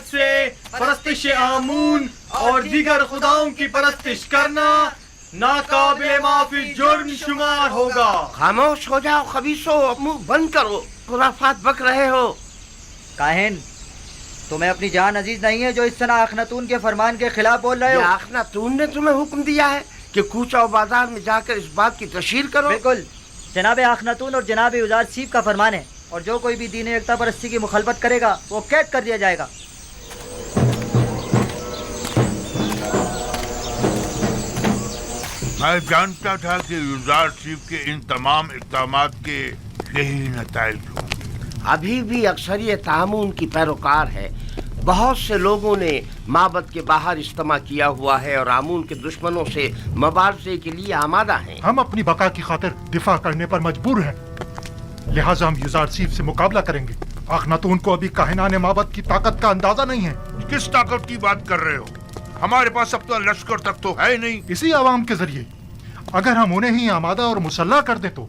से परस्तिश आमून और दीगर खुदाओं की परस्तिश करना नाकाबिले माफी जुर्म शुमार होगा। खामोश हो जाओ खबीसो, मुंह बंद करो, खुराफात बक रहे हो। काहिन, तुम्हें अपनी जान अजीज नहीं है जो इस तरह अखनातून के फरमान के खिलाफ बोल रहे हो? अखनातून ने तुम्हें हुक्म दिया है कि कूचा बाजार में जाकर इस बात की तशहीर करो? बिल्कुल, जनाब अखनातून और जनाब उजार सीफ का फरमान है, और जो कोई भी दीन एकता परस्ती की मुखालफत करेगा वो कैद कर दिया जाएगा। मैं जानता था कि उजार सीफ के इन तमाम इक़दामात के यही नताइज होंगे। अभी भी अक्सरियत आमून की पैरोकार है। बहुत से लोगों ने माबद के बाहर इज्तिमा किया हुआ है और आमून के दुश्मनों से मुबारजे के लिए आमादा हैं। हम अपनी बका की खातिर दिफा करने पर मजबूर हैं, लिहाजा हम युजार सीफ से मुकाबला करेंगे। अखनातून को अभी काहिनाने माबद की ताकत का अंदाजा नहीं है। किस ताकत की बात कर रहे हो? हमारे पास अब तो लश्कर तक तो है नहीं। इसी आवाम के जरिए अगर हम उन्हें ही आमादा और मुसल्ला कर दें तो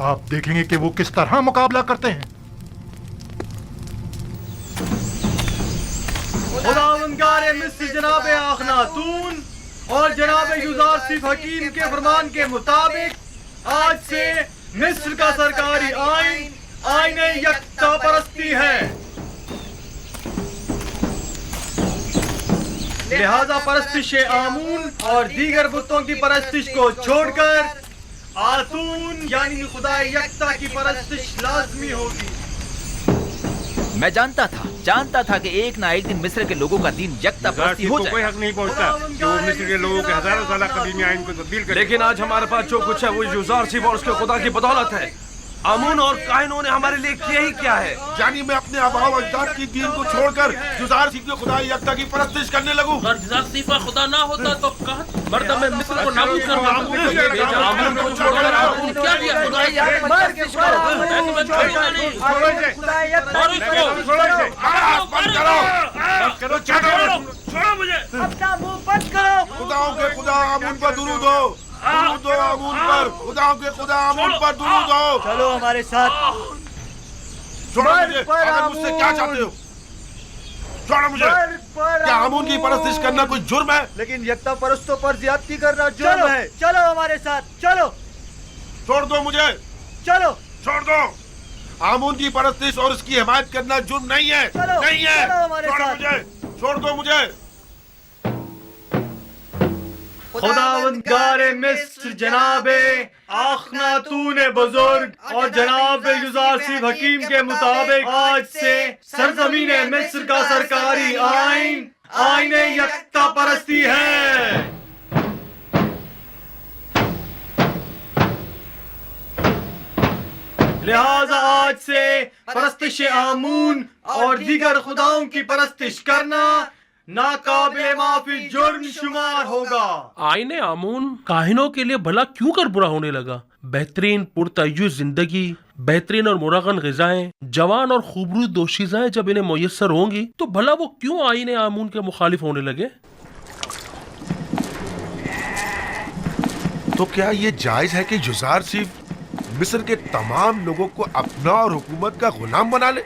आप देखेंगे कि वो किस तरह मुकाबला करते हैं। खुदावंदगारे मिस्र जनाब अखनातून और जनाब युजार सीफ हकीम के फरमान के मुताबिक आज से मिस्र का सरकारी आइन आइन यकता परस्ती है। लिहाजा परस्तिश आमून और दीगर बुतों की परस्तिश को छोड़कर आतून यानी खुदा यकता की परस्तिश लाजमी होगी। मैं जानता था कि एक ना एक दिन मिस्र के लोगों का दीन यकता परस्ती हो जाएगा। कोई हक नहीं पहुंचता कि वो मिस्र के लोगों के हजारों साल कदीमी आइन को तब्दील करे। लेकिन आज हमारे पास जो कुछ है वो युजार सीफ और उसके खुदा की बदौलत है। आमून और काहिनों ने हमारे लिए किया ही क्या है? यानी मैं अपने आबाओ अजदाद की दीन को छोड़कर युजार सीफ के खुदा यकता की परस्तिश करने लगूं। अगर युजार सीफ का खुदा ना होता तो मर्द में मिस्र को नाबूद करना आमून को छोड़कर आमून क्या दिया? खुदा यकता परस्तिश करो। मैं तुम्हें छोड़ूंगा नहीं। मारो इसको। छोड़ो मुझे। अपना मुंह बंद करो। खुदाओं के खुदा आमून पर दुरूद हो। दुरूद हो आमून पर। खुदाओं के खुदा आमून पर दुरूद हो। चलो हमारे साथ। छोड़ो मुझे। अगर मुझसे क्या चाहते हो? छोड़ो मुझे। क्या आमून की परस्तिश करना कोई जुर्म है? लेकिन यकता परस्तों पर ज्यादती करना जुर्म है। चलो हमारे साथ, चलो। छोड़ दो मुझे। चलो। छोड़ दो। आमून की परस्तिश और उसकी हिमायत करना जुर्म नहीं है। नहीं है। छोड़ो मुझे। छोड़ दो मुझे। खुदावंदगारे मिस्र जनाबे अखनातून बुजुर्ग और जनाब युजार सीफ हकीम के मुताबिक आज से सरजमीन मिस्र का सरकारी आइन आइन यकता परस्ती है। लिहाजा आज से परस्तिश आमून और दीगर खुदाओं की परस्तिश करना नाकाबिले माफी जुर्म शुमार होगा। आईने आमून काहिनों के लिए भला क्यों कर बुरा होने लगा? बेहतरीन पुरतय्युज जिंदगी, बेहतरीन और मुरागन ग़िज़ाएं, जवान और खूबसूरत दोशीज़ाएं जब इन्हें मुयस्सर होंगी तो भला वो क्यों आईने आमून के मुखालिफ होने लगे? तो क्या ये जायज है कि युजार सीफ मिस्र के तमाम लोगों को अपना और हुकूमत का गुलाम बना ले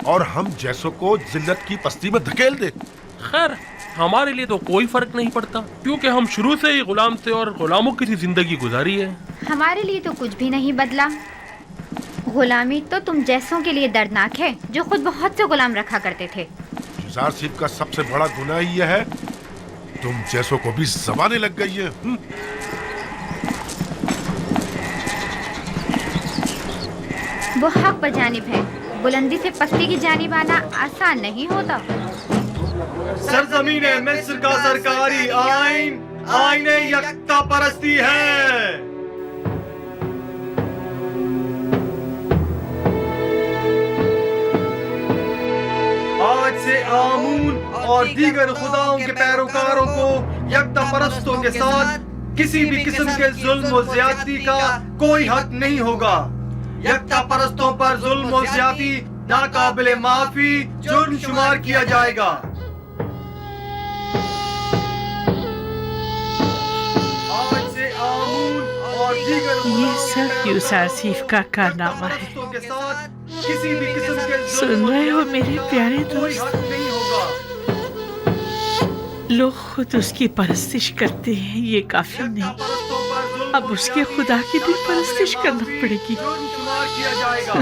और हम जैसों को जिल्लत की पस्ती में धकेल दे? खैर, हमारे लिए तो कोई फर्क नहीं पड़ता क्योंकि हम शुरू से ही गुलाम थे और गुलामों की सी जिंदगी गुजारी है। हमारे लिए तो कुछ भी नहीं बदला। गुलामी तो तुम जैसों के लिए दर्दनाक है जो खुद बहुत से गुलाम रखा करते थे। युजार सीफ का सबसे बड़ा गुनाह यह है तुम जैसों को भी ज़बानें लग गई है। वो हक पर जानिब है, बुलंदी से पस्ती की जानिब आना आसान नहीं होता। सरजमीन मिस्र का सरकारी आइन आइन यकता परस्ती है। आज से आमून और दीगर खुदाओं के पैरोकारों को यकता परस्तों के साथ किसी भी किस्म के जुल्म और ज्यादती का कोई हक नहीं होगा। यकता परस्तों पर जुल्म और ज्यादती नाकाबिले माफी जुर्म शुमार किया जाएगा। आज से आमून और दीगर ये सब युजार सीफ का कारनामा है। किसी भी किस्म के सुन रहे हो मेरे प्यारे दोस्त? नहीं होगा। लोग खुद उसकी परस्तिश करते हैं, ये काफी नहीं, अब उसके खुदा की भी परस्तिश करना पड़ेगी। किया जाएगा।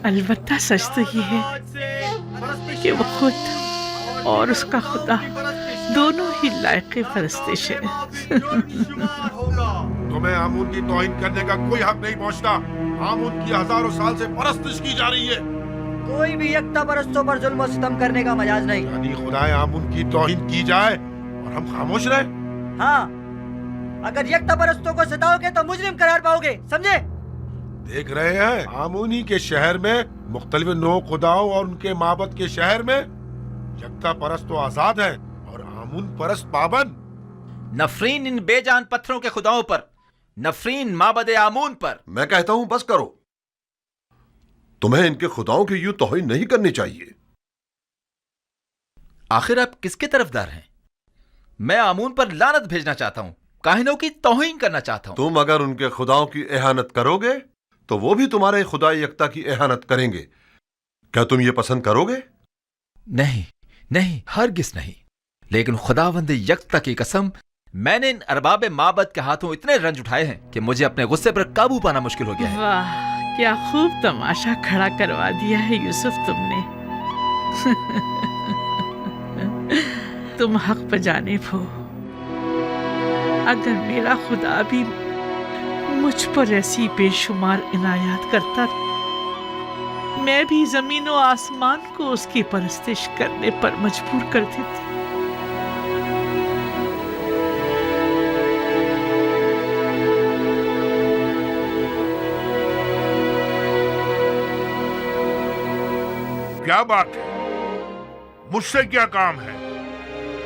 अलबत्ता सच तो ये है कि वो खुद और उसका खुदा दोनों ही लायक परस्तिश है। तुम्हें आमून की तौहीन करने का कोई हक नहीं पहुंचता। आमून की हजारों साल से परस्तिश की जा रही है। कोई भी यकता परस्तों पर जुल्म और सितम करने का मजाज नहीं। यानी खुदाए आमून की तौहीन की जाए और हम खामोश रहे? हाँ, अगर यकता परस्तों को सताओगे तो मुजरिम करार पाओगे, समझे? देख रहे हैं, आमूनी के शहर में मुख्तलिफ नौ खुदाओं और उनके माबद के शहर में यकता परस्त तो आजाद है और आमून परस्त पाबंद। नफरीन इन बेजान पत्थरों के खुदाओं पर, नफरीन माबद आमून पर। मैं कहता हूं बस करो। तुम्हें इनके खुदाओं की यूं तौहीन नहीं करनी चाहिए। आखिर आप किसके तरफदार हैं? मैं आमून पर लानत भेजना चाहता हूं, काहिनों की तौहीन करना चाहता हूं। तुम अगर उनके खुदाओं की एहानत करोगे तो वो भी तुम्हारे खुदा यकता की एहानत करेंगे। क्या तुम ये पसंद करोगे? नहीं नहीं, हरगिज नहीं। लेकिन खुदावंद यकता की कसम, मैंने इन अरबाब माबद के हाथों इतने रंज उठाए हैं कि मुझे अपने गुस्से पर काबू पाना मुश्किल हो गया है। वाह, क्या खूब तमाशा खड़ा करवा दिया है यूसुफ तुमने। तुम हक पर जानिब हो। अगर मेरा खुदा भी मुझ पर ऐसी बेशुमार इनायत करता, मैं भी जमीन और आसमान को उसकी परस्तिश करने पर मजबूर कर देती। क्या बात है? मुझसे क्या काम है?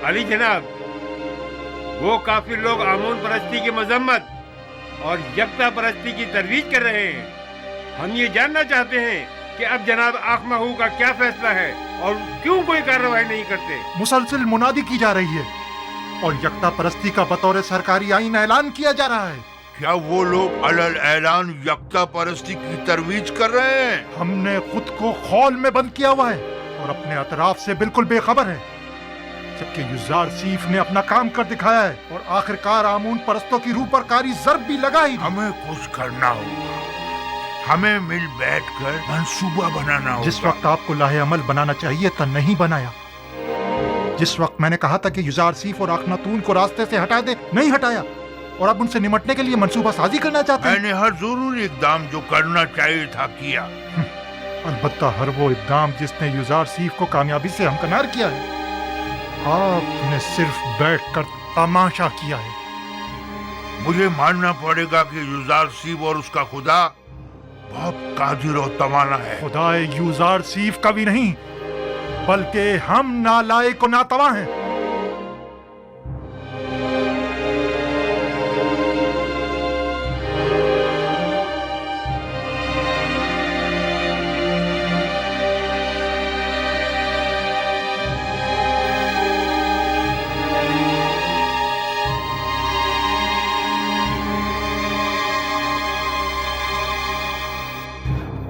अली जनाब, वो काफिर लोग आमून परस्ती की मजम्मत और यकता परस्ती की तरवीज कर रहे हैं। हम ये जानना चाहते हैं कि अब जनाब आखमाहू का क्या फैसला है और क्यों कोई कार्रवाई नहीं करते। मुसलसल मुनादी की जा रही है और यकता परस्ती का बतौर सरकारी आईन ऐलान किया जा रहा है। क्या वो लोग अलल ऐलान यकता परस्ती की तरवीज कर रहे हैं? हमने खुद को खौल में बंद किया हुआ है और अपने अतराफ से बिल्कुल बेखबर है, जबकि युजार सीफ ने अपना काम कर दिखाया है और आखिरकार आमून परस्तों की रूह पर कारी ज़र्ब भी लगाई। हमें कुछ करना होगा, हमें मिल बैठकर मंसूबा बनाना होगा। जिस वक्त आपको लाहे अमल बनाना चाहिए था नहीं बनाया। जिस वक्त मैंने कहा था कि युजार सीफ और अखनातून को रास्ते से हटा दे, नहीं हटाया और अब उनसे निमटने के लिए मंसूबा साजी करना चाहते हैं। मैंने हर जरूरी इकदाम जो करना चाहिए था किया। अलबत्ता हर वो इकदाम जिसने युजार सीफ को कामयाबी से हमकनार किया है। आपने सिर्फ बैठकर तमाशा किया है। मुझे मानना पड़ेगा कि युजार सीफ और उसका खुदा बहुत कादिर और तवाना है। खुदाए युजार सीफ का भी नहीं, बल्कि हम नालायक और नातवा हैं।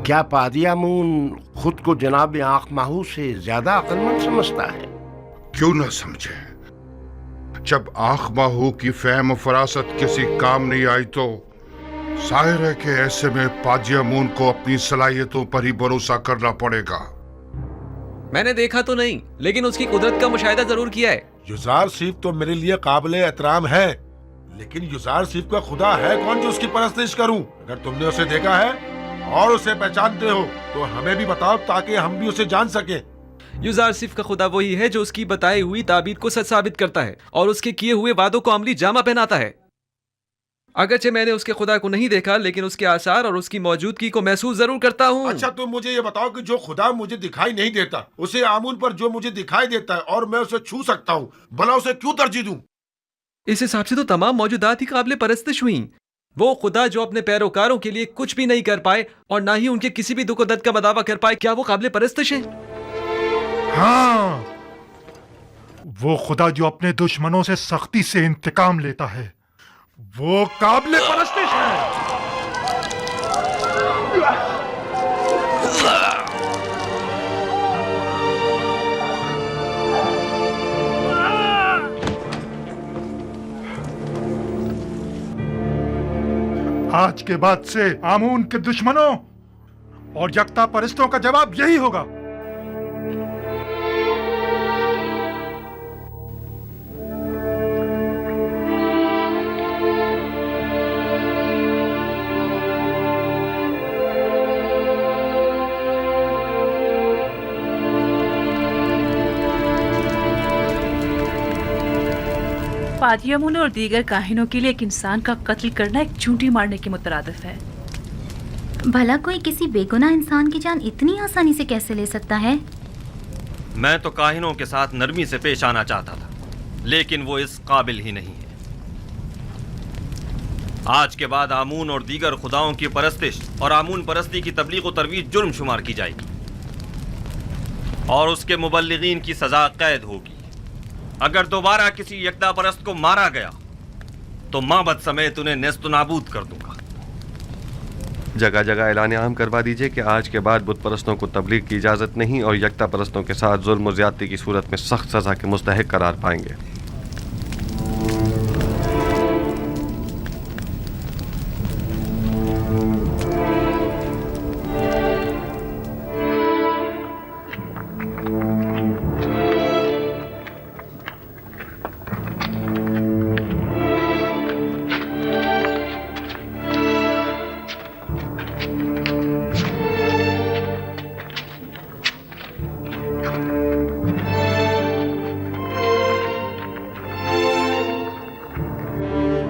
क्या पादी आमून खुद को जनाब आँख माहू से ज्यादा अक्लमंद समझता है? क्यों न समझे? जब आँख माहू की फहम फरासत किसी काम नहीं आई तो जाहिर है कि ऐसे में पादी आमून को अपनी सलाहियतों पर ही भरोसा करना पड़ेगा। मैंने देखा तो नहीं, लेकिन उसकी कुदरत का मुशाहिदा जरूर किया है। युजार सीफ तो मेरे लिए काबिल एहतराम है, लेकिन युजार सीफ का खुदा है कौन जो उसकी परस्तिश करूं? अगर तुमने उसे देखा है और उसे पहचानते हो तो हमें भी बताओ ताकि हम भी उसे जान सके। युजार सिफ का खुदा वही है जो उसकी बताई हुई ताबीर को सच साबित करता है और उसके किए हुए वादों को अमली जामा पहनाता है। अगरचे मैंने उसके खुदा को नहीं देखा, लेकिन उसके आसार और उसकी मौजूदगी को महसूस जरूर करता हूँ। अच्छा, तुम मुझे ये बताओ कि जो खुदा मुझे दिखाई नहीं देता, उसे आमून पर जो मुझे दिखाई देता है और मैं उसे छू सकता हूँ, भला उसे क्यों तरजीह दूं? इस हिसाब से तो तमाम मौजूदात ही काबिल परस्तिश हुई। वो खुदा जो अपने पैरोकारों के लिए कुछ भी नहीं कर पाए और ना ही उनके किसी भी दुख दर्द का मदावा कर पाए, क्या वो काबिल परस्तिश है? हाँ, वो खुदा जो अपने दुश्मनों से सख्ती से इंतकाम लेता है, वो काबिल परस्तिश है। आज के बाद से आमून के दुश्मनों और यकता परस्तों का जवाब यही होगा। पादियामुन और दीगर काहिनों के लिए एक इंसान का कत्ल करना एक चूंटी मारने के मुतरादिफ है। भला कोई किसी बेगुनाह इंसान की जान इतनी आसानी से कैसे ले सकता है? मैं तो काहिनों के साथ नरमी से पेश आना चाहता था, लेकिन वो इस काबिल ही नहीं है। आज के बाद आमून और दीगर खुदाओं की परस्तिश और आमून परस्ती की तबलीग और तरवीज जुर्म शुमार की जाएगी और उसके मुबल्लिगीन की सजा कैद होगी। अगर दोबारा किसी यकता परस्त को मारा गया तो माबद समेत उन्हें नेस्त नाबूद कर दूंगा। जगह जगह ऐलान आम करवा दीजिए कि आज के बाद बुत परस्तों को तबलीग की इजाज़त नहीं और यकता परस्तों के साथ जुल्म और ज़्यादती की सूरत में सख्त सज़ा के मुस्तहिक करार पाएंगे।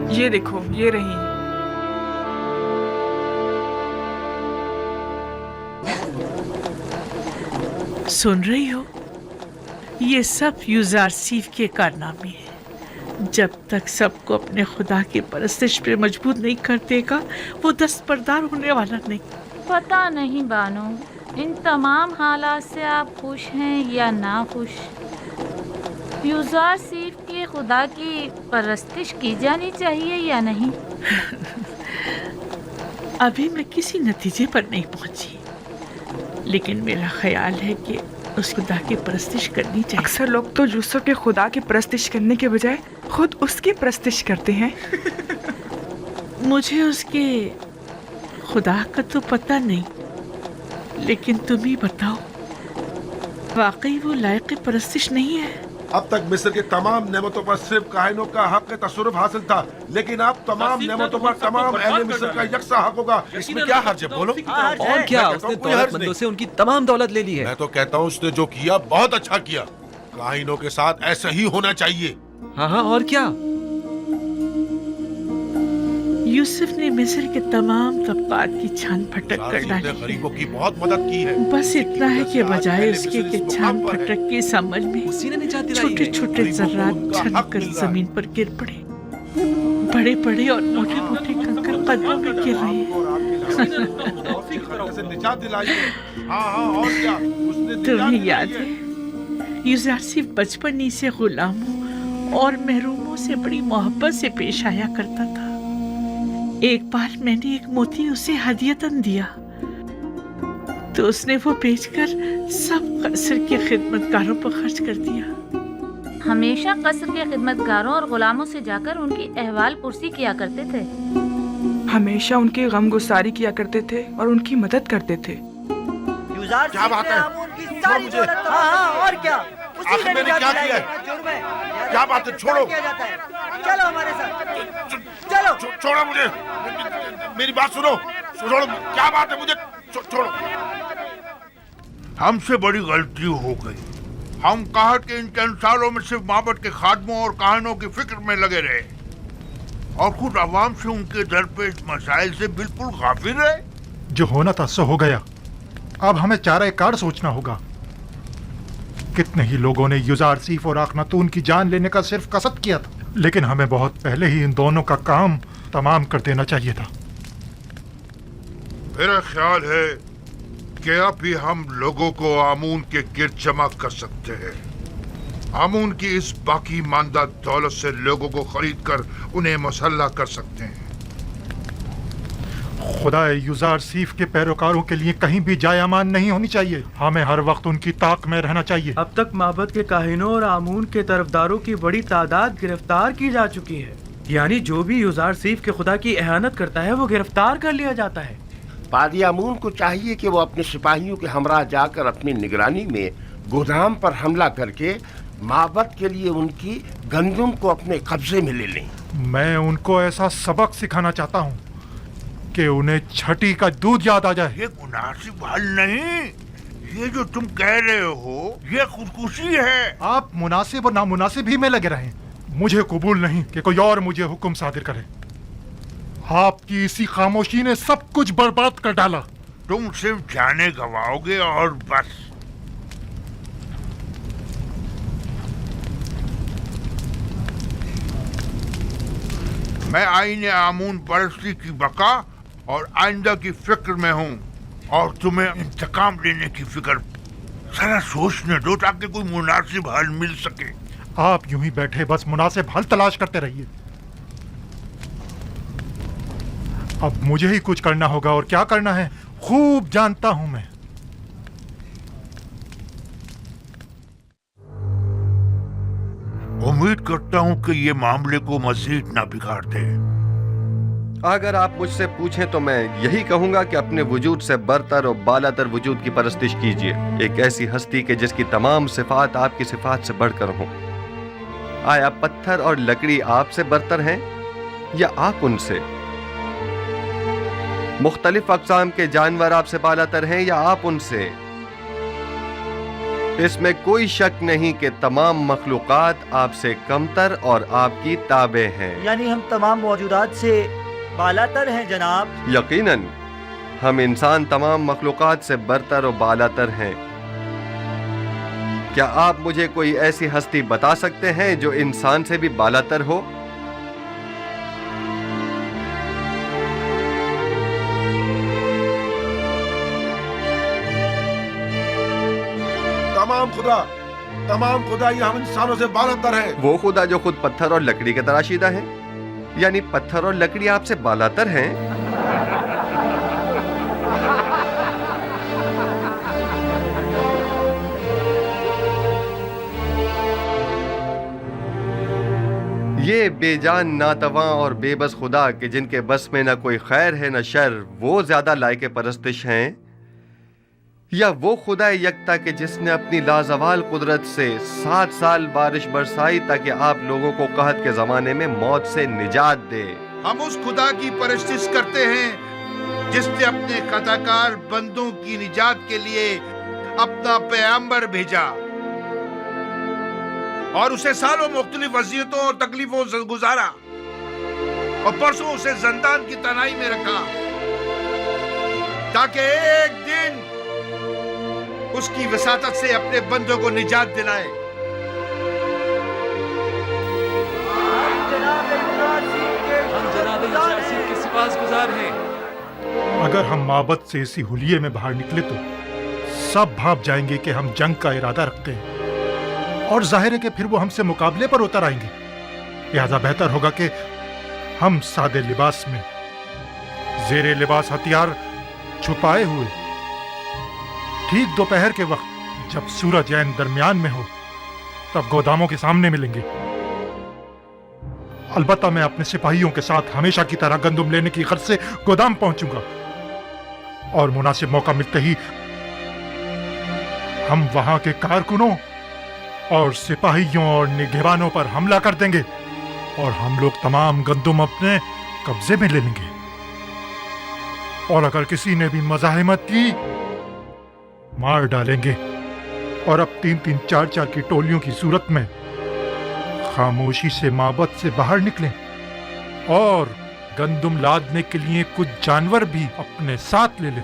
ये देखो, ये रही। सुन रही हो? ये सब युजारसीफ के कारनामे हैं। जब तक सबको अपने खुदा की परस्तिश पे मजबूर नहीं कर देगा, वो दस्तबरदार होने वाला नहीं। पता नहीं बानो, इन तमाम हालात से आप खुश हैं या ना खुश? युजारसीफ के खुदा की परस्तिश की जानी चाहिए या नहीं? अभी मैं किसी नतीजे पर नहीं पहुंची, लेकिन मेरा ख्याल है कि उस खुदा की परस्तिश करनी चाहिए। अक्सर लोग तो यूसुफ के खुदा की परस्तिश करने के बजाय खुद उसकी परस्तिश करते हैं। मुझे उसके खुदा का तो पता नहीं, लेकिन तुम ही बताओ, वाकई वो लायक परस्तिश नहीं है? अब तक मिस्र के तमाम नेमतों पर सिर्फ काहिनों का हक तसरुफ हासिल था, लेकिन अब तमाम नेमतों पर तमाम अहले मिस्र का यकसा हक होगा। इसमें क्या हर्ज है, बोलो? और क्या, उसने दौलतमंदों से उनकी तमाम दौलत ले ली है। मैं तो कहता हूँ उसने जो किया बहुत अच्छा किया। काहिनों के साथ ऐसा ही होना चाहिए। हाँ हाँ, और क्या? यूसुफ ने मिस्र के तमाम तबकात की छान फटक कर डाली। गरीबों की बहुत मदद की है। बस इतना है कि बजाय उसके कि छान फटक के समझ में छोटे छोटे जर्रात छनक कर जमीन पर गिर पड़े। बड़े बड़े और मोटे मोटे कंकर कदमों में गिर रहे हैं। तुम्हें याद है, युजारसीफ बचपन ही से गुलामों और महरूमों से बड़ी मोहब्बत से पेश आया करता था। एक बार मैंने एक मोती उसे हदियतन दिया तो उसने वो बेचकर सब कसर के खिदमतगारों पर खर्च कर दिया। हमेशा कसर के खिदमतगारों और गुलामों से जाकर उनकी अहवाल पुरसी किया करते थे। हमेशा उनकी गम गुसारी किया करते थे और उनकी मदद करते थे। क्या बात है? छोड़ मुझे। हाँ, और क्या? आखिर मैंने क्या किया है? क्या बात है? छोड़ो। चलो हमारे साथ, चलो। छोड़ो मुझे, मेरी बात सुनो। छोड़ो, क्या बात है? मुझे छोड़ो। हमसे बड़ी गलती हो गई। हम कहत के इन चंद सालों में सिर्फ माबद के खादमों और काहिनों की फिक्र में लगे रहे और खुद अवाम से उनके दरपेश मसाइल से बिल्कुल गाफिल रहे। जो होना था सो हो गया। अब हमें चारा कार सोचना होगा। कितने ही लोगों ने युजारसीफ और आखनातून की जान लेने का सिर्फ कसद किया था, लेकिन हमें बहुत पहले ही इन दोनों का काम तमाम कर देना चाहिए था। मेरा ख्याल है कि अब भी हम लोगों को आमून के गिर्द जमा कर सकते हैं। आमून की इस बाकी मानदा दौलत से लोगों को खरीद कर उन्हें मुसल्लह कर सकते हैं। खुदा युजारसीफ के पैरोकारों के लिए कहीं भी जाय अमान नहीं होनी चाहिए। हमें हर वक्त उनकी ताक में रहना चाहिए। अब तक माबद के काहिनों और आमून के तरफदारों की बड़ी तादाद गिरफ्तार की जा चुकी है। यानी जो भी युजार सीफ के खुदा की एहानत करता है वो गिरफ्तार कर लिया जाता है। पादी आमून को चाहिए कि वो अपने सिपाहियों के हमरा जाकर अपनी निगरानी में गोदाम पर हमला करके माबद के लिए उनकी गंदुम को अपने कब्जे में ले लें। मैं उनको ऐसा सबक सिखाना चाहता हूँ कि उन्हें छठी का दूध याद आ जाए। ये मुनासिब हल नहीं, ये जो तुम कह रहे हो ये खुदकुशी है। आप मुनासिब और नामुनासिब ही में लगे रहें। मुझे कबूल नहीं कि कोई और मुझे हुक्म सादिर करे। आपकी इसी खामोशी ने सब कुछ बर्बाद कर डाला। तुम सिर्फ जाने गवाओगे और बस। मैं आईने आमून परस्ती की बका और आइंदा की फिक्र में हूँ और तुम्हें इंतकाम लेने की फिक्र। जरा सोचने दो ताकि कोई मुनासिब हल मिल सके। आप यूं ही बैठे बस मुनासिब हल तलाश करते रहिए। अब मुझे ही कुछ करना होगा और क्या करना है खूब जानता हूं मैं। उम्मीद करता हूं कि ये मामले को मजीद ना बिगाड़ दे। अगर आप मुझसे पूछें तो मैं यही कहूंगा कि अपने वजूद से बरतर और बालातर वजूद की परस्तिश कीजिए, एक ऐसी हस्ती के जिसकी तमाम सिफात आपकी सिफात से बढ़कर हों। आया पत्थर और लकड़ी आपसे बरतर हैं या आप उनसे? मुख्तलिफ अक़साम के जानवर आपसे बालातर हैं या आप उनसे? इसमें कोई शक नहीं कि तमाम मखलूक़ात आपसे कमतर और आपकी ताबे हैं। यानी हम तमाम मौजूदात से बालातर हैं जनाब। यकीनन हम इंसान तमाम मखलूक़ात से बरतर और बालातर हैं। क्या आप मुझे कोई ऐसी हस्ती बता सकते हैं जो इंसान से भी बालातर हो? तमाम खुदा ये हम इंसानों से बालातर है। वो खुदा जो खुद पत्थर और लकड़ी के तराशीदा है, यानी पत्थर और लकड़ी आपसे बालातर हैं। ये बेजान नातवा और बेबस खुदा कि जिनके बस में न कोई खैर है न शर, वो ज्यादा लायके परस्तिश हैं या वो खुदा यकता के जिसने अपनी लाजवाल कुदरत से 7 साल बारिश बरसाई ताकि आप लोगों को कहत के जमाने में मौत से निजात दे? हम उस खुदा की परस्तिश करते हैं जिसने अपने खताकार बंदों की निजात के लिए अपना पैगंबर भेजा और उसे सालों मुख्तलिफ अज़ियतों और तकलीफों से गुजारा और परसों उसे ज़ंदान की तनाई में रखा ताकि एक दिन उसकी वसातत से अपने बंदों को निजात दिलाए। अगर हम माबद से इसी हुलिये में बाहर निकले तो सब भाप जाएंगे कि हम जंग का इरादा रखते हैं और जाहिर है कि फिर वो हमसे मुकाबले पर उतर आएंगे। लिहाजा बेहतर होगा कि हम सादे लिबास में जेरे लिबास हथियार छुपाए हुए ठीक दोपहर के वक्त जब सूरज ऐन दरमियान में हो तब गोदामों के सामने मिलेंगे। अलबत्ता मैं अपने सिपाहियों के साथ हमेशा की तरह गंदुम लेने की गर्ज से गोदाम पहुंचूंगा और मुनासिब मौका मिलते ही हम वहां के कारकुनों और सिपाहियों और निगहबानों पर हमला कर देंगे और हम लोग तमाम गंदुम अपने कब्जे में ले लेंगे। और अगर किसी ने भी मज़ाहिमत की मार डालेंगे और अब 3-3, 4-4 की टोलियों की सूरत में खामोशी से माबद से बाहर निकलें और गंदुम लादने के लिए कुछ जानवर भी अपने साथ ले लें।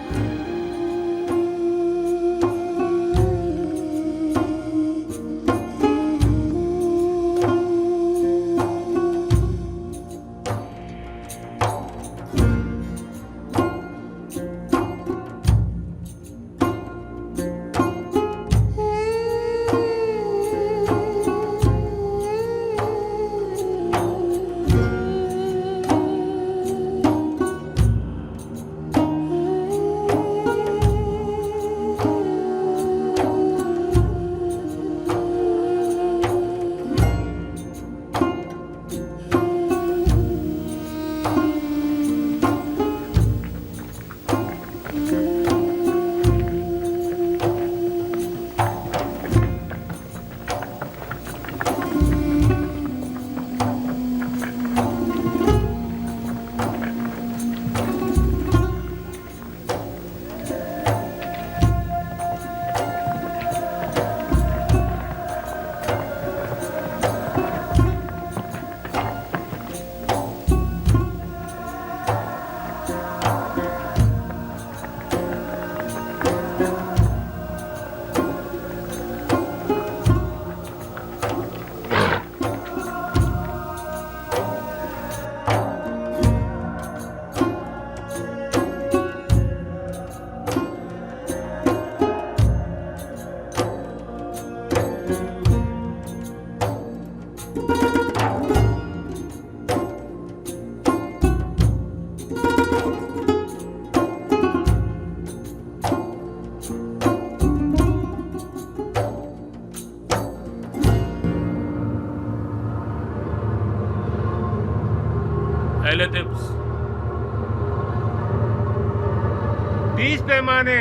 20 पैमाने।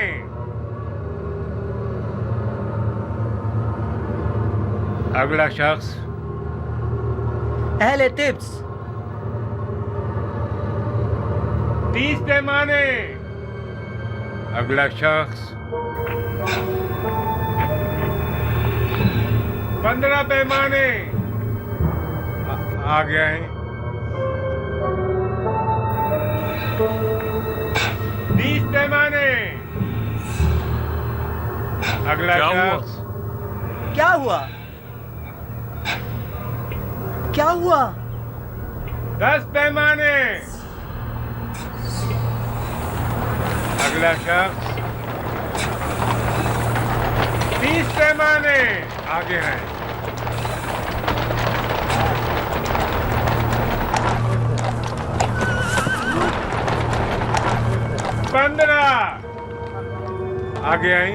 अगला शख्स। अहले तिब्स। 30 पैमाने। अगला शख्स। 15 पैमाने। आ गया है। 20 पैमाने। अगला शख्स। क्या हुआ? क्या हुआ? 10 पैमाने। अगला शख्स। 30 पैमाने। आगे हैं। 15। आगे आई।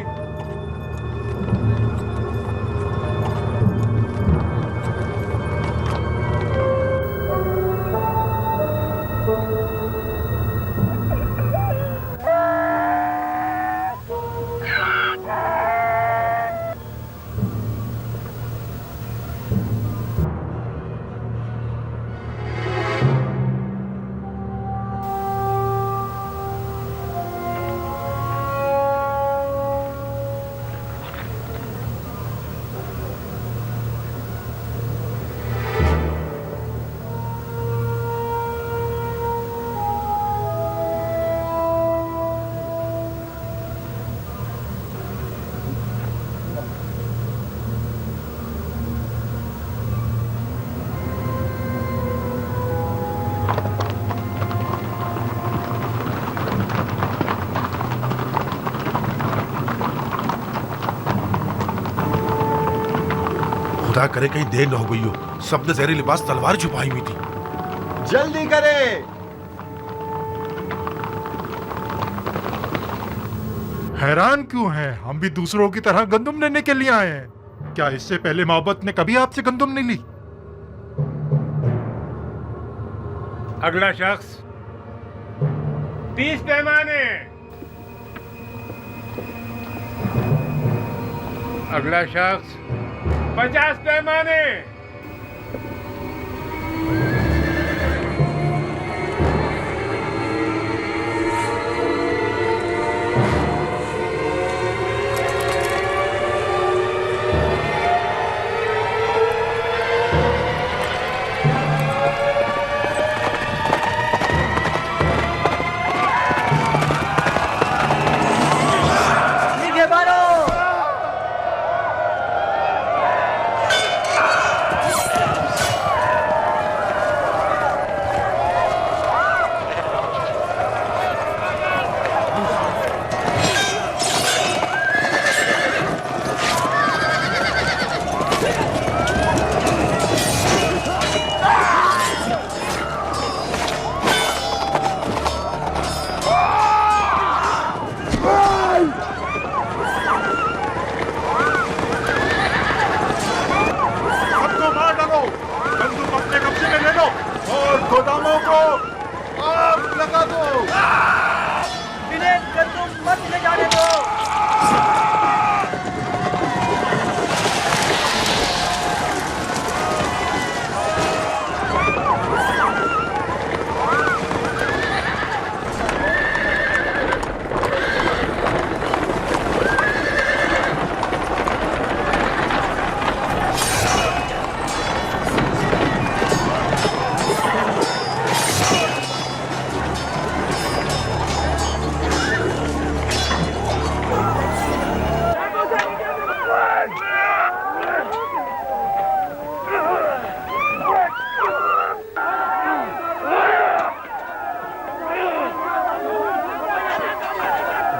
खुदा करे कहीं देर न हो गई हो। सबने जहरी लिबास तलवार छुपाई हुई थी। जल्दी करे। हैरान क्यों हैं? हम भी दूसरों की तरह गंदुम लेने के लिए आए हैं। क्या इससे पहले मोहब्बत ने कभी आपसे गंदुम नहीं ली? अगला शख्स। 30 पैमाने। अगला शख्स। 50 पैमाने। गोदामों को आग लगा दो। इन्हें गंदुम मत ले जाने दो।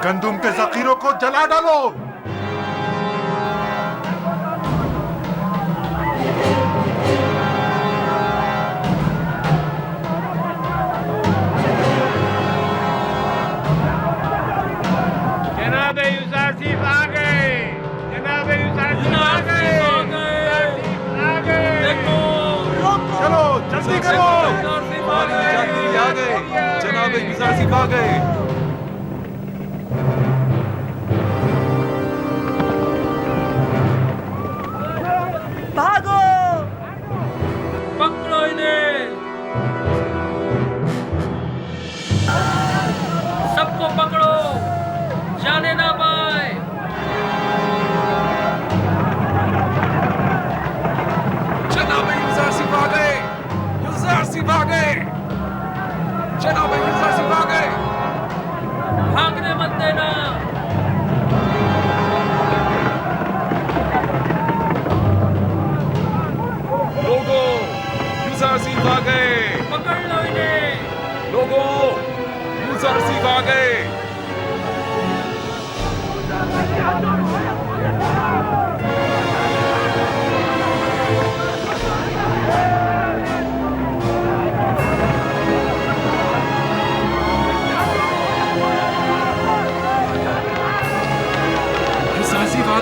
गंदुम के जखीरों को जला डालो। जनाब यूसुफ आ गए। जनाब यूसुफ आ गए। आ गए। देखो चलो जल्दी करो। आ गए। जनाब यूसुफ आ गए।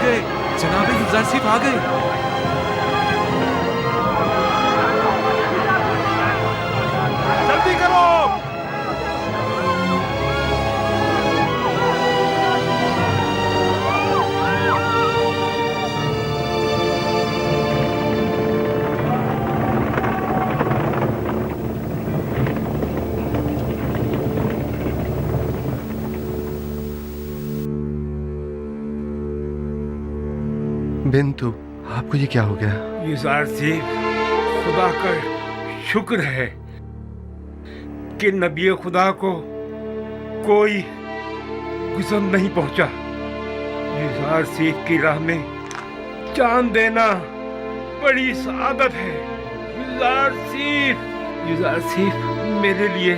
गए, जनाब युजार सिर्फ आ गए। जल्दी करो। बिंतु, आपको ये क्या हो गया? युजार सिर्फ खुदा का शुक्र है कि नबी खुदा को कोई गुज़र नहीं पहुंचा। युजार सिर्फ की राह में जान देना बड़ी सआदत है। युजार सिर्फ मेरे लिए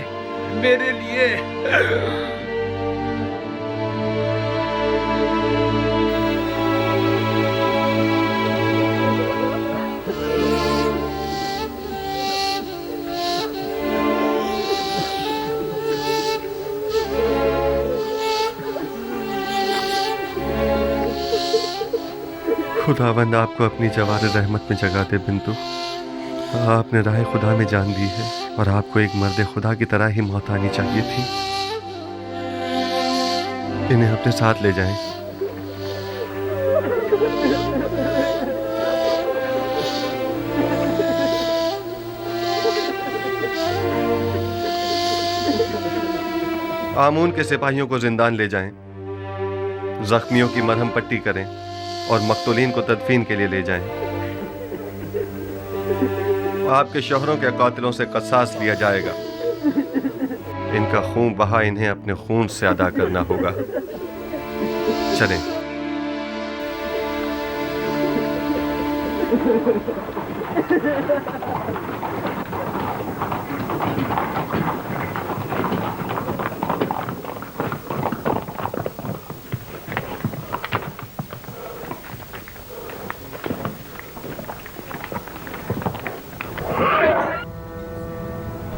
खुदावंद आपको अपनी जवार रहमत में जगा दे बिंतु। आपने राह खुदा में जान दी है और आपको एक मर्द खुदा की तरह ही मौत आनी चाहिए थी। इन्हें अपने साथ ले जाएं। आमून के सिपाहियों को जिंदान ले जाएं, जख्मियों की मरहम पट्टी करें और मकतूलीन को तदफीन के लिए ले जाएं। आपके शोहरों के कातिलों से कसास लिया जाएगा। इनका खून बहा इन्हें अपने खून से अदा करना होगा। चलें।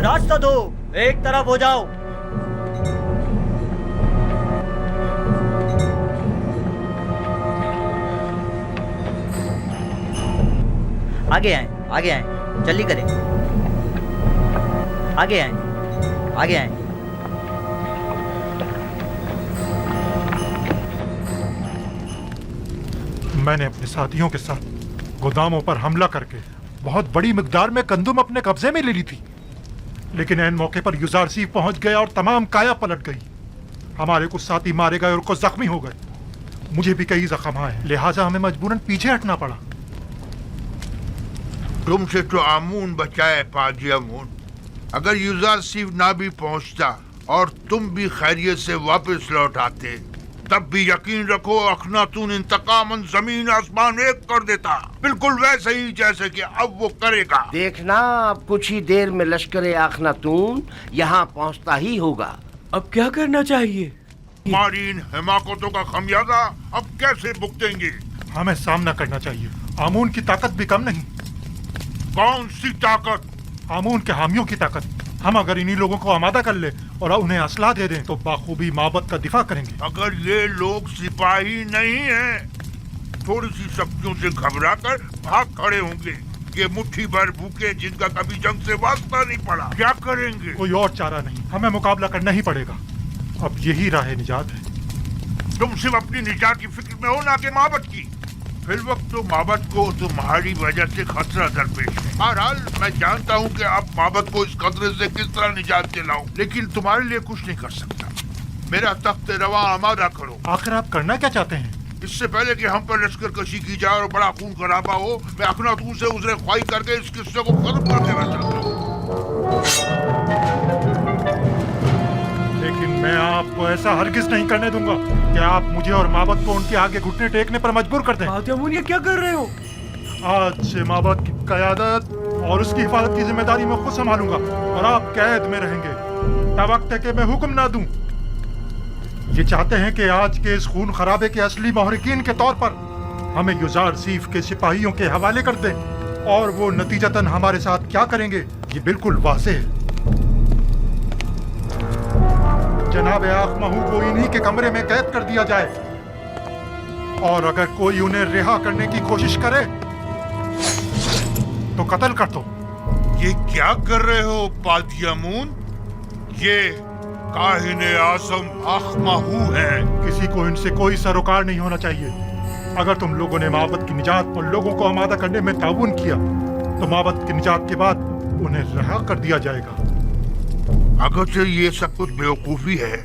रास्ता दो, एक तरफ हो जाओ। आगे आए, जल्दी करें। आगे आए। मैंने अपने साथियों के साथ गोदामों पर हमला करके बहुत बड़ी मिकदार में गंदुम अपने कब्जे में ले ली थी, लेकिन ऐन मौके पर युजार सिर्फ पहुंच गया और तमाम काया पलट गई। हमारे कुछ साथी मारे गए और कुछ जख्मी हो गए। मुझे भी कई जख्म आए, लिहाजा हमें मजबूरन पीछे हटना पड़ा। तुमसे तो आमून बचाए पाजी आमून। अगर युजार सिर्फ ना भी पहुंचता और तुम भी खैरियत से वापस लौट आते, तब भी यकीन रखो अखनातून इंतकामन जमीन आसमान एक कर देता, बिल्कुल वैसे ही जैसे कि अब वो करेगा। देखना, अब कुछ ही देर में लश्कर अखनातून यहाँ पहुँचता ही होगा। अब क्या करना चाहिए? हमारी इन हिमाकतों का खमियाजा अब कैसे भुगतेंगे? हमें सामना करना चाहिए। आमून की ताकत भी कम नहीं। कौन सी ताकत? आमून के हामियों की ताकत। हम अगर इन्हीं लोगों को आमादा कर ले और उन्हें असला दे दें तो बाखूबी माबद का दिफा करेंगे। अगर ये लोग सिपाही नहीं हैं, थोड़ी सी शक्तियों से घबराकर भाग खड़े होंगे। ये मुट्ठी भर भूखे जिनका कभी जंग से वास्ता नहीं पड़ा, क्या करेंगे? कोई और चारा नहीं, हमें मुकाबला करना ही पड़ेगा। अब यही राह निजात है। तुम सिर्फ अपनी निजात की फिक्र में हो, ना कि माबद की। फिर वक्त तो माबद को तुम्हारी वजह से खतरा दरपेश है। बहरहाल मैं जानता हूँ कि आप माबद को इस खतरे से किस तरह निजात दिलाऊं, लेकिन तुम्हारे लिए कुछ नहीं कर सकता। मेरा तख्त रवा आमादा करो। आखिर आप करना क्या चाहते हैं? इससे पहले कि हम पर लश्कर कशी की जाए और बड़ा खून खराबा हो, मैं अखनातून से उजरे ख्वाही करके इस किस्से को खत्म कर देना चाहता हूँ। लेकिन मैं आपको ऐसा हरगिज नहीं करने दूंगा कि आप मुझे और माबद को उनके आगे घुटने टेकने पर मजबूर कर दें। ये क्या कर रहे हो? आज से माबद की क़यादत और उसकी हिफाजत की जिम्मेदारी मैं खुद संभालूंगा और आप कैद में रहेंगे तब वक्त है कि मैं हुक्म ना दूं। ये चाहते हैं कि आज के इस खून खराबे के असली महरिकीन के तौर पर हमें युजार सीफ के सिपाहियों के हवाले कर दें, और वो नतीजतन हमारे साथ क्या करेंगे ये बिल्कुल वाज़ेह है। जनाब आखमहू को इन्हीं के कमरे में कैद कर दिया जाए और अगर कोई उन्हें रिहा करने की कोशिश करे तो कत्ल कर दो। ये क्या कर रहे हो पादियामून? ये काहिने आज़म आखमाहू है। किसी को इनसे कोई सरोकार नहीं होना चाहिए। अगर तुम लोगों ने माबद की निजात और लोगों को आमादा करने में ताउन किया तो माबद की निजात के बाद उन्हें रिहा कर दिया जाएगा। अगरचे ये सब कुछ बेवकूफी है,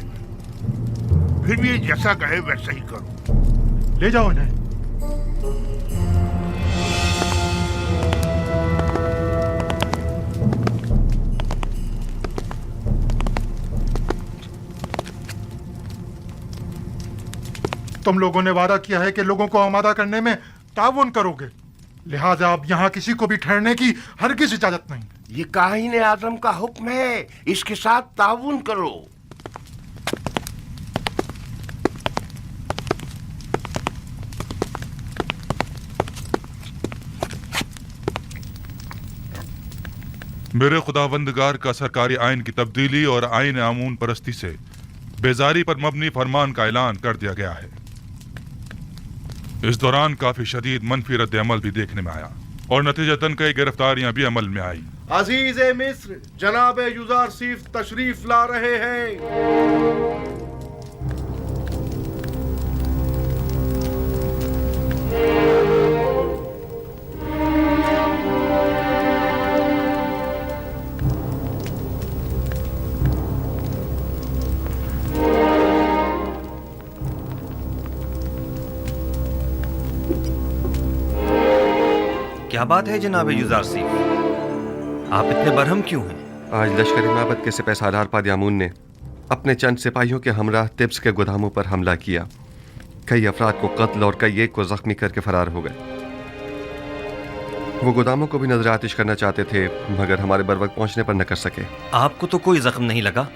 फिर भी ये जैसा कहे वैसा ही करो। ले जाओ इन्हें। तुम लोगों ने वादा किया है कि लोगों को आमादा करने में ताउन करोगे, लिहाजा अब यहाँ किसी को भी ठहरने की हरगिज इजाजत नहीं। ये काहिने आज़म का हुक्म है, इसके साथ ताउन करो। मेरे खुदावंदगार का सरकारी आइन की तब्दीली और आइन आमून परस्ती से बेजारी पर मबनी फरमान का ऐलान कर दिया गया है। इस दौरान काफी शदीद मनफी रद्द अमल भी देखने में आया और नतीजतन कई गिरफ्तारियां भी अमल में आई। अजीज मिस्र, जनाब युजारसीफ तशरीफ ला रहे हैं। क्या बात है जनाब युजारसीफ, आप इतने बरहम क्यों हैं? आज लश्कर माबद के सिपह सालार पादियामून ने अपने चंद सिपाहियों के हमराह तिब्स के गोदामों पर हमला किया। कई अफराद को कत्ल और कई एक को जख्मी करके फरार हो गए। वो गोदामों को भी नजर आतिश करना चाहते थे, मगर हमारे बर वक्त पहुंचने पर न कर सके। आपको तो कोई जख्म नहीं लगा?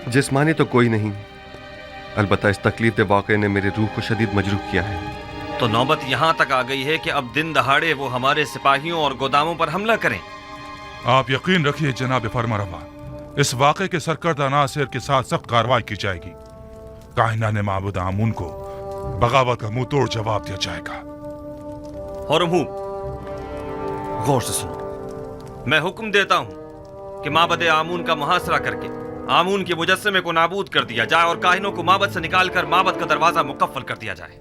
जिस्मानी तो कोई नहीं, अलबत्ता इस तकलीफ दे वाक़े ने मेरी रूह को शदीद मजरूह किया है। तो नौबत यहाँ तक आ गई है कि अब दिन दहाड़े वो हमारे सिपाहियों और गोदामों पर हमला करें। आप यकीन रखिए जनाब फरमारवा, इस वाक़े के सरकर्दा नासिर के साथ सख्त कार्रवाई की जाएगी। काहिनाने माबूद आमून को बगावत का मुंह तोड़ जवाब दिया जाएगा। गौर से सुनो, मैं हुक्म देता हूँ कि माबद आमून का मुहासरा करके आमून के मुजस्समे को नाबूद कर दिया जाए और काहिनों को माबद से निकालकर माबद का दरवाजा मुकफ्फल कर दिया जाए।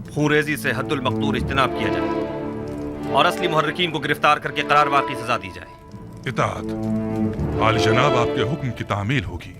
खूरेजी से हद्दुल मक़दूर इज्तिनाब किया जाए और असली मुहर्रिकीन को गिरफ्तार करके करार वाक़ई सजा दी जाए। इताअत आली जनाब, आपके हुक्म की तामील होगी।